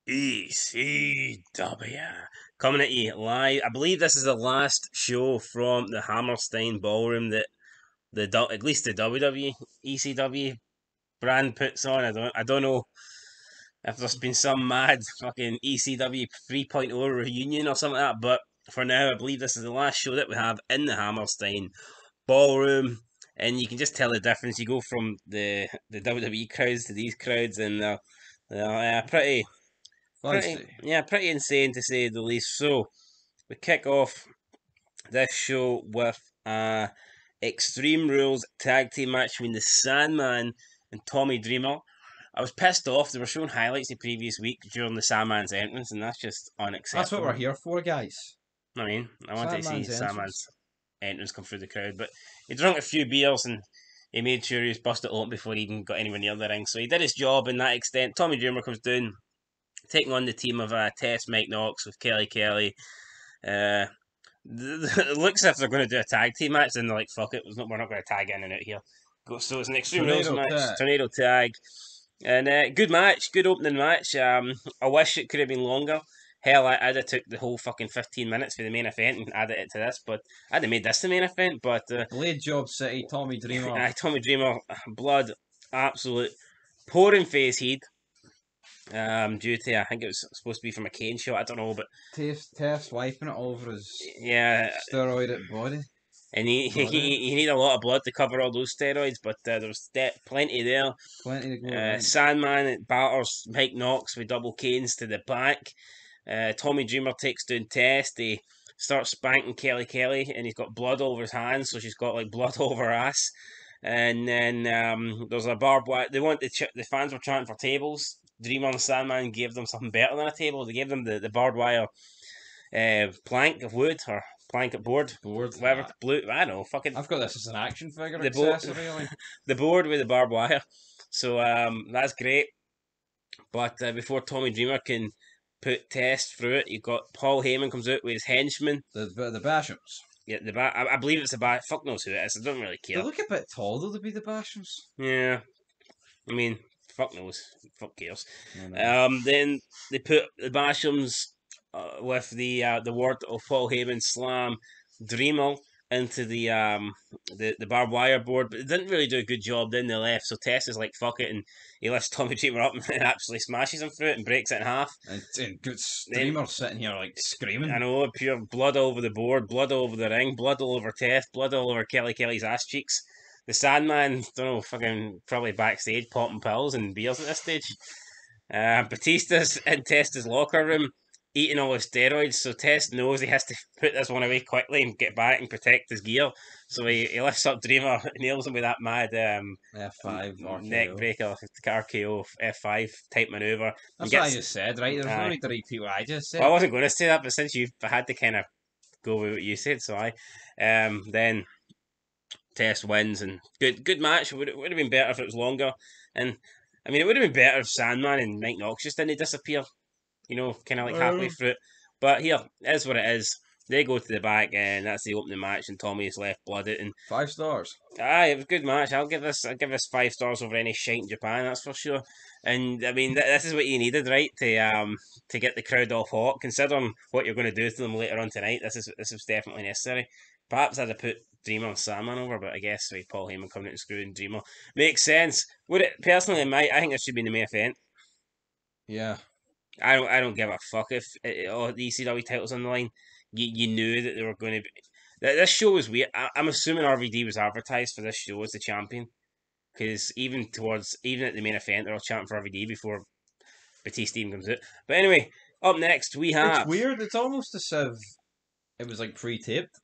ECW coming at you live. I believe this is the last show from the Hammerstein Ballroom that at least the WWE ECW brand puts on. I don't know if there's been some mad fucking ECW 3.0 reunion or something like that, but for now I believe this is the last show that we have in the Hammerstein Ballroom. And you can just tell the difference. You go from the WWE crowds to these crowds, and they're pretty pretty insane to say the least. So we kick off this show with a Extreme Rules tag team match between the Sandman and Tommy Dreamer. I was pissed off. They were showing highlights the previous week during the Sandman's entrance, and that's just unacceptable. That's what we're here for, guys. I wanted to see Sandman's entrance come through the crowd, but he drank a few beers and he made sure he was busted open before he even got anywhere near the ring. So he did his job in that extent. Tommy Dreamer comes down, taking on the team of Tess, Mike Knox with Kelly. It looks as if they're going to do a tag team match, and they're like, fuck it, we're not going to tag in and out here. So it's an Extreme Rules match, tornado tag. And good match, good opening match. I wish it could have been longer. Hell, I'd have took the whole fucking 15 minutes for the main event and added it to this, but I'd have made this the main event. But Blade Job City, Tommy Dreamer. Tommy Dreamer, blood, absolute pouring face heat. Due to, I think it was supposed to be from a cane shot, I don't know, but Tess wiping it all over his steroided body. And he needed a lot of blood to cover all those steroids, but there was plenty there. Plenty to go. Sandman batters Mike Knox with double canes to the back. Tommy Dreamer takes down Tess. They start spanking Kelly, and he's got blood all over his hands, so she's got like blood all over her ass. And then there's a barbed wire. The fans were chanting for tables. Dreamer and Sandman gave them something better than a table. They gave them the barbed wire plank of wood or plank of board, whatever, blue. I don't know. Fucking. I've got this as an action figure. The board with the barbed wire. So that's great. But before Tommy Dreamer can put Test through it, you've got Paul Heyman comes out with his henchman. The Bashams. Yeah, I believe it's the fuck knows who it is. I don't really care. They look a bit tall though to be the Bashams. Yeah, I mean, fuck knows. Fuck cares. Then they put the Bashams with the word of Paul Heyman slam Dreamer into the barbed wire board, but they didn't really do a good job. Then they left, so Tess is like fuck it, and he lifts Tommy Dreamer up and absolutely smashes him through it and breaks it in half. And good Dreamer sitting here like screaming. I know, pure blood all over the board, blood all over the ring, blood all over Tess, blood all over Kelly's ass cheeks. The Sandman, don't know, fucking probably backstage popping pills and beers at this stage. Batista's in Tessa's locker room eating all his steroids, so Tess knows he has to put this one away quickly and get back and protect his gear. So he lifts up Dreamer, nails him with that mad F5 neck breaker, RKO F5 type maneuver. That's what I just said, right? There's no need to repeat what I just said. Well, I wasn't going to say that, but since you've had to kind of go with what you said, so then Tess wins, and good match. Would have been better if it was longer, and I mean it would have been better if Sandman and Mike Knox just didn't disappear, kind of like halfway through it. But here is what it is. They go to the back, and that's the opening match, and Tommy's left blooded. And 5 stars. It was a good match. I'll give this 5 stars over any shite in Japan, that's for sure. And I mean, this is what you needed, right, to get the crowd off hot. Considering what you're going to do to them later on tonight, this is definitely necessary. Perhaps I'd have put Dreamer and Sandman over, but I guess with Paul Heyman coming out and screwing Dreamer makes sense. Would it personally? I think this should be in the main event. Yeah. I don't give a fuck if the ECW title's on the line. You knew that they were going to be. This show is weird. I'm assuming RVD was advertised for this show as the champion, because even at the main event they're all chanting for RVD before Batista even comes out. But anyway, up next we have. It's weird. It's almost as if it was like pre-taped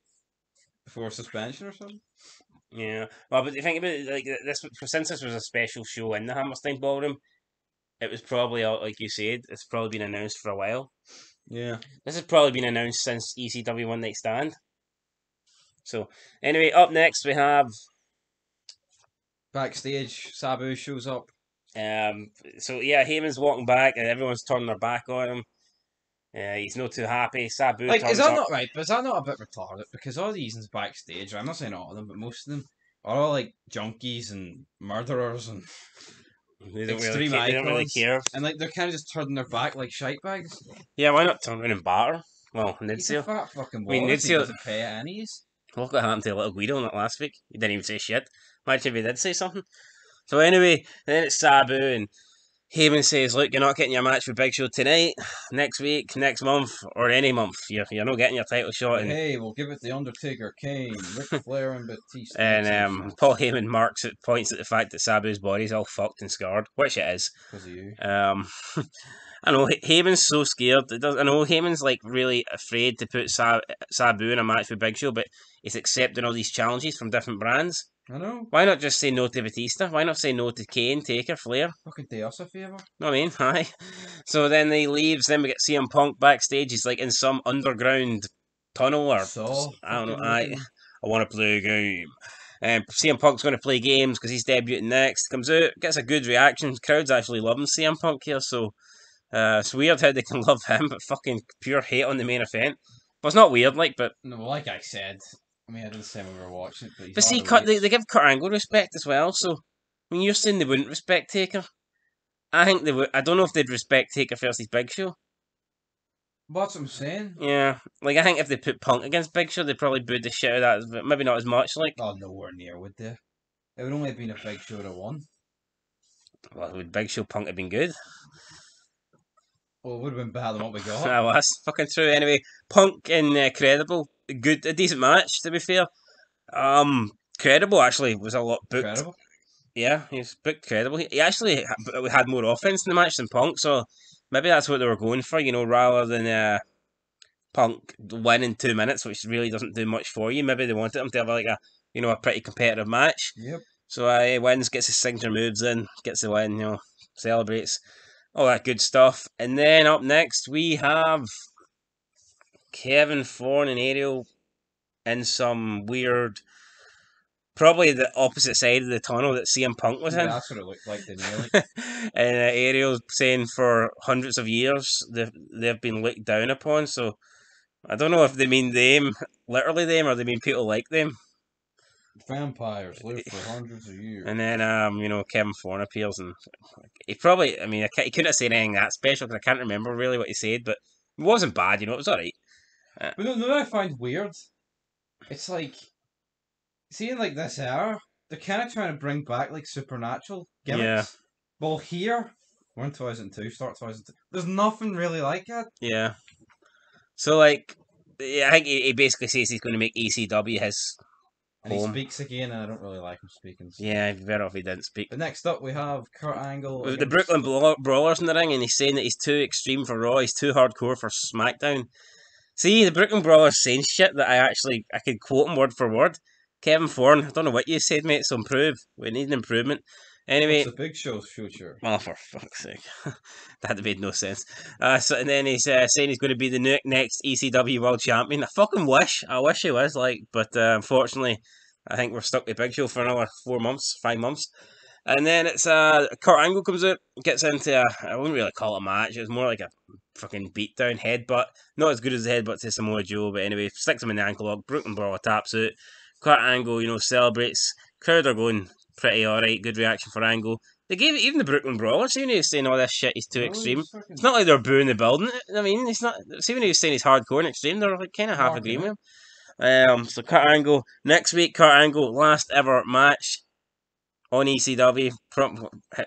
before suspension or something. Yeah, well, but think about it, like this, since this was a special show in the Hammerstein Ballroom, it was probably, like you said, it's probably been announced for a while. Yeah. This has probably been announced since ECW One Night Stand. So, anyway, up next we have... Backstage, Sabu shows up. So, yeah, Heyman's walking back and everyone's turning their back on him. He's not too happy. Sabu is that not right? But is that not a bit retarded? Because all these things backstage, I'm not saying all of them, but most of them are all like junkies and murderers and extreme they don't really icons, care. and like they're kind of just turning their back like shite bags. Yeah, why not turn around and batter? Well, He's a Nidsale. fat fucking I mean, walrus. He Nidsale. doesn't pay any's. Look what happened to little Guido in that last week. He didn't even say shit. Imagine if he did say something. So anyway, then it's Sabu and Heyman says, "Look, you're not getting your match with Big Show tonight, next week, next month, or any month. You're not getting your title shot." But hey, we'll give it the Undertaker, Kane, Ric Flair, and Batista. And Makes no sense. Paul Heyman points at the fact that Sabu's body's all fucked and scarred, which it is. Because of you. I know Heyman's so scared. I know Heyman's like really afraid to put Sabu in a match with Big Show, but he's accepting all these challenges from different brands. I know. Why not just say no to Batista? Why not say no to Kane, Taker, Flair? Fucking do us a favour. Know what I mean? Aye. So then he leaves. Then we get CM Punk backstage. He's like in some underground tunnel or I don't know. I want to play a game. CM Punk's going to play games because he's debuting next. Comes out, gets a good reaction. Crowd's actually loving CM Punk here, so it's weird how they can love him, but fucking pure hate on the main event. Well, it's not weird, like, but No, like I said, I mean, I didn't say when we were watching it, but see, they give Kurt Angle respect as well. So I mean, you're saying they wouldn't respect Taker. I think they would. I don't know if they'd respect Taker versus Big Show. That's what I'm saying. Yeah, like I think if they put Punk against Big Show, they'd probably boo the shit out of that, but maybe not as much. Like, Oh, nowhere near would they? It would only have been a Big Show that won. well, would Big Show Punk have been good? Well, it would have been better than what we got. That was fucking true. Anyway, Punk and Credible, a decent match to be fair. Credible actually was a lot booked. Incredible. Yeah, he was booked Credible. He actually had more offense in the match than Punk, so maybe that's what they were going for, rather than Punk win in 2 minutes, which really doesn't do much for you. Maybe they wanted him to have like a pretty competitive match. Yep. So he wins, gets his signature moves in, gets the win, celebrates, all that good stuff. And then up next we have Kevin Thorne and Ariel in some weird, probably the opposite side of the tunnel that CM Punk was in. That's what it looked like to me. And Ariel's saying for hundreds of years they've been looked down upon. So I don't know if they mean them, literally them, or they mean people like them. Vampires live for hundreds of years. And then Kevin Thorne appears, and he probably, he couldn't have said anything that special because I can't remember really what he said, but it wasn't bad. It was alright. But no, what I find weird, it's like, seeing like this era, they're kind of trying to bring back like supernatural gimmicks. Yeah. Well, here, we're in 2002, start 2002. There's nothing really like that. Yeah. So like, I think he basically says he's going to make ECW his And home. he speaks again, and I don't really like him speaking. So. Yeah, it'd be better if he didn't speak. But next up, we have Kurt Angle. With the Brooklyn Brawlers in the ring, and he's saying that he's too extreme for Raw, he's too hardcore for SmackDown. See, the Brooklyn Brawlers saying shit that I could quote him word for word. Kevin Thorne, I don't know what you said, mate, so improve. We need an improvement. Anyway. What's the Big Show's future? Well, for fuck's sake. That made no sense. And then he's saying he's going to be the next ECW World Champion. I wish he was, but unfortunately, I think we're stuck with Big Show for another 5 months. And then it's Kurt Angle comes out, gets into I wouldn't really call it a match. It was more like a fucking beatdown headbutt. Not as good as the headbutt to Samoa Joe, but anyway, sticks him in the ankle lock. Brooklyn Brawler taps out. Kurt Angle, celebrates. Crowd are going pretty alright. Good reaction for Angle. They gave even the Brooklyn Brawlers, even when he was saying all this shit, he's too extreme. It's not like they're booing the building. I mean, it's not. See, when he was saying he's hardcore and extreme, they're like kind of half agreeing with him. So Kurt Angle next week. Kurt Angle last ever match on ECW.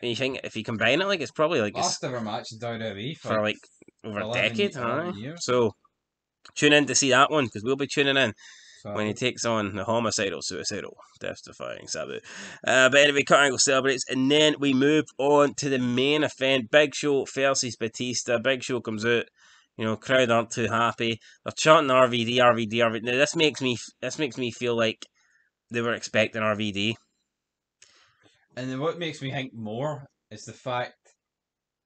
You think if you combine it, it's probably like last ever match in WWE for like over a decade. Years. So tune in to see that one because we'll be tuning in. So, when he takes on the homicidal, suicidal, death-defying Sabu. But anyway, Kurt Angle celebrates, and then we move on to the main event. Big Show versus Batista. Big Show comes out. Crowd aren't too happy. They're chanting RVD. Now this makes me feel like they were expecting RVD. And then what makes me think more is the fact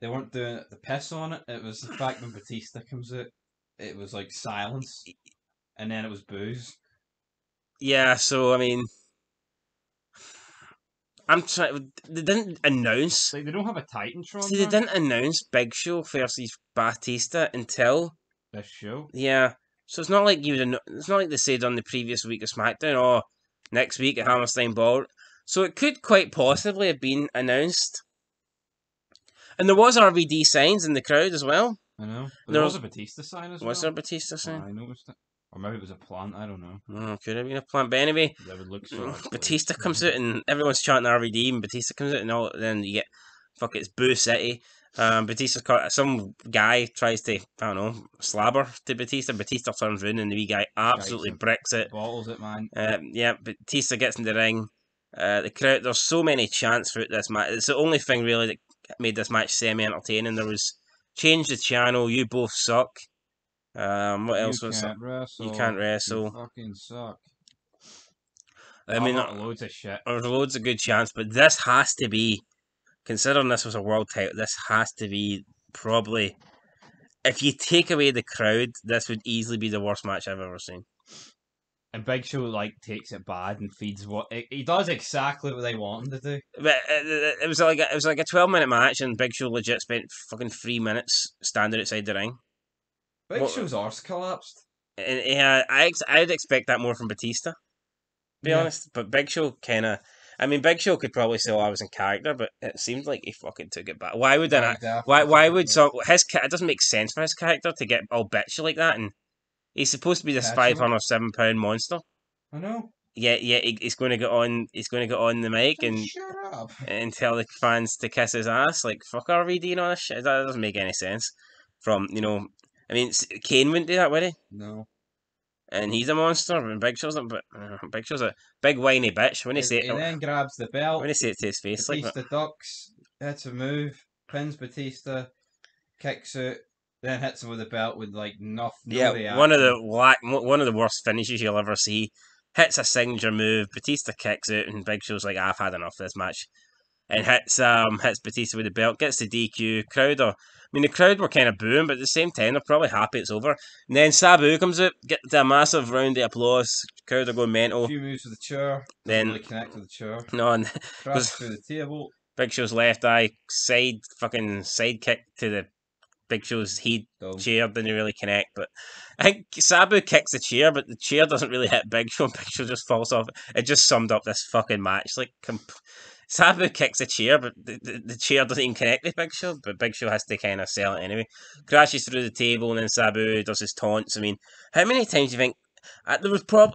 they weren't doing the piss on it. It was the fact when Batista comes out, it was like silence, and then it was booze. Yeah, so I mean, I'm trying. They didn't announce. Like they don't have a Titantron. See, they didn't announce Big Show versus Batista until this show. Yeah, so it's not like It's not like they said on the previous week of SmackDown or next week at Hammerstein Ballroom. So it could quite possibly have been announced And there was RVD signs in the crowd as well. I know. But There there was a Batista sign as well. Was there a Batista sign? I noticed it. Or maybe it was a plant, I don't know. Oh, could have been a plant. But anyway, That would look so Batista comes out and everyone's chanting RVD, and Batista comes out and all. Then you get it's Boo City. Batista's caught. Some guy tries to, I don't know, slabber to Batista. Batista turns round and the wee guy absolutely bricks it. Bottles it, man. Yeah, Batista gets in the ring. The crowd. There's so many chants throughout this match. It's the only thing really that made this match semi-entertaining. There was change the channel. You both suck. What else was it? You can't wrestle. You fucking suck. I mean, loads of shit. There's loads of good chants, but this has to be, considering this was a world title, this has to be probably, if you take away the crowd, this would easily be the worst match I've ever seen. And Big Show takes it bad and feeds he does exactly what they want him to do. But it was like a 12-minute match, and Big Show legit spent fucking 3 minutes standing outside the ring. Big Show's arse collapsed. And yeah, I'd expect that more from Batista. Be honest, but Big Show Big Show could probably say, "Oh, I was in character," but it seemed like he fucking took it back. Why would that? Why would it doesn't make sense for his character to get all bitchy like that? And he's supposed to be this 507-pound monster. I know. Yeah, he's going to get on. He's going to get on the mic and tell the fans to kiss his ass. Like, fuck RVD and all this shit. That doesn't make any sense. Kane wouldn't do that, would he? No. And he's a monster, and Big Show's a big whiny bitch. When he then grabs the belt. When he say it to his face, Batista ducks, hits a move, pins Batista, kicks out, then hits him with the belt with no reaction. one of the worst finishes you'll ever see. Hits a signature move, Batista kicks out, and Big Show's like, I've had enough of this match. And hits Batista with the belt, gets the DQ. The crowd were kind of booing, but at the same time, they're probably happy it's over. And then Sabu comes out, gets a massive round of applause. Crowd are going mental. A few moves with the chair. Doesn't really connect with the chair. No, and crashes through the table. Big Show's left eye side kick to the Big Show's head chair didn't really connect, but I think Sabu kicks the chair, but the chair doesn't really hit Big Show. Big Show just falls off. It just summed up this fucking match. Sabu kicks the chair, but the chair doesn't even connect with Big Show, but Big Show has to kind of sell it anyway. Crashes through the table, and then Sabu does his taunts. How many times do you think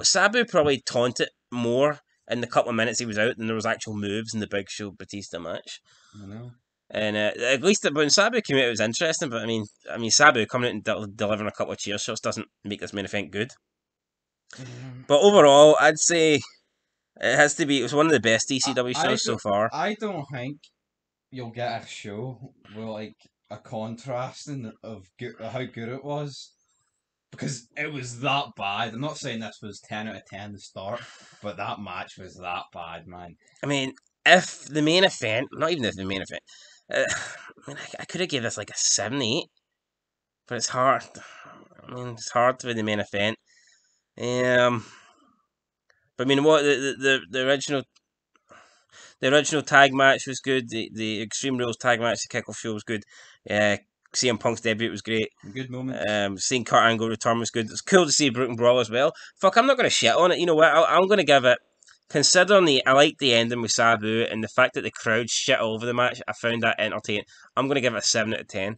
Sabu probably taunted more in the couple of minutes he was out than there was actual moves in the Big Show Batista match? I know. And at least when Sabu came out, it was interesting. But Sabu coming out and delivering a couple of chair shots doesn't make this main event good. But overall, I'd say it has to be. It was one of the best ECW shows so far. I don't think you'll get a show with a contrasting of how good it was, because it was that bad. I'm not saying this was 10 out of 10 to start, but that match was that bad, man. If the main event, not even if the main event, I could have given this like a 7-8, but it's hard. It's hard with the main event. But what the original tag match was good. The Extreme Rules tag match, the kickoff show was good. CM Punk's debut was great. Good moment. Seeing Kurt Angle return was good. It's cool to see Brooklyn Brawl as well. Fuck, I'm not going to shit on it. You know what? I'm going to give it. Considering I like the ending with Sabu and the fact that the crowd shit all over the match, I found that entertaining. I'm going to give it a 7 out of 10.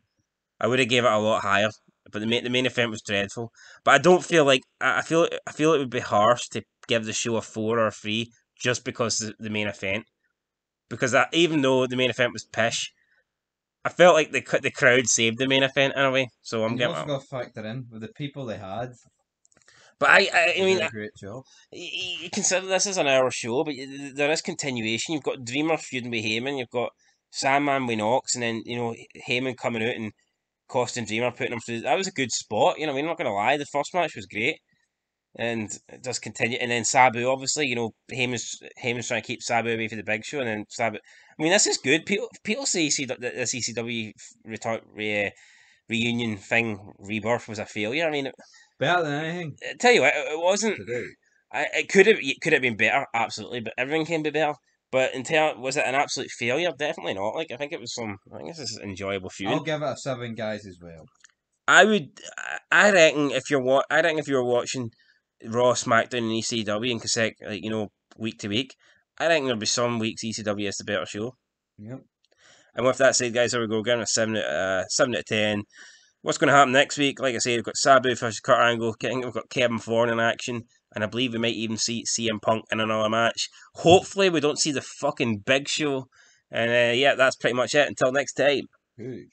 I would have gave it a lot higher, but the main event was dreadful. But I don't feel like I feel it would be harsh to give the show a 4 or a 3 just because the main event. Because even though the main event was pish, I felt like the crowd saved the main event in a way. So I'm getting. You also got to factor in with the people they had. But I mean, a great job. You consider this as an hour show, but there is continuation. You've got Dreamer feuding with Heyman, you've got Sandman with Knox, and then Heyman coming out and costing Dreamer, putting him through. That was a good spot. I'm not going to lie. The first match was great, and it does continue. And then Sabu, obviously, Heyman's trying to keep Sabu away from the Big Show, and then Sabu. This is good. People say that this ECW reunion thing, Rebirth, was a failure. Better than anything. I tell you what, it wasn't. It could have been better, absolutely, but everything can be better. But was it an absolute failure? Definitely not. I think it was I think this is enjoyable feud. I'll give it a 7, guys, as well. I reckon if you're watching Raw, SmackDown, and ECW in week to week, I reckon there'll be some weeks ECW is the better show. Yep. And with that said, guys, there we go. Getting a 7 out of 10. What's going to happen next week? Like I said, we've got Sabu versus Kurt Angle. We've got Kevin Thorne in action. And I believe we might even see CM Punk in another match. Hopefully, we don't see the fucking Big Show. And yeah, that's pretty much it. Until next time. Peace.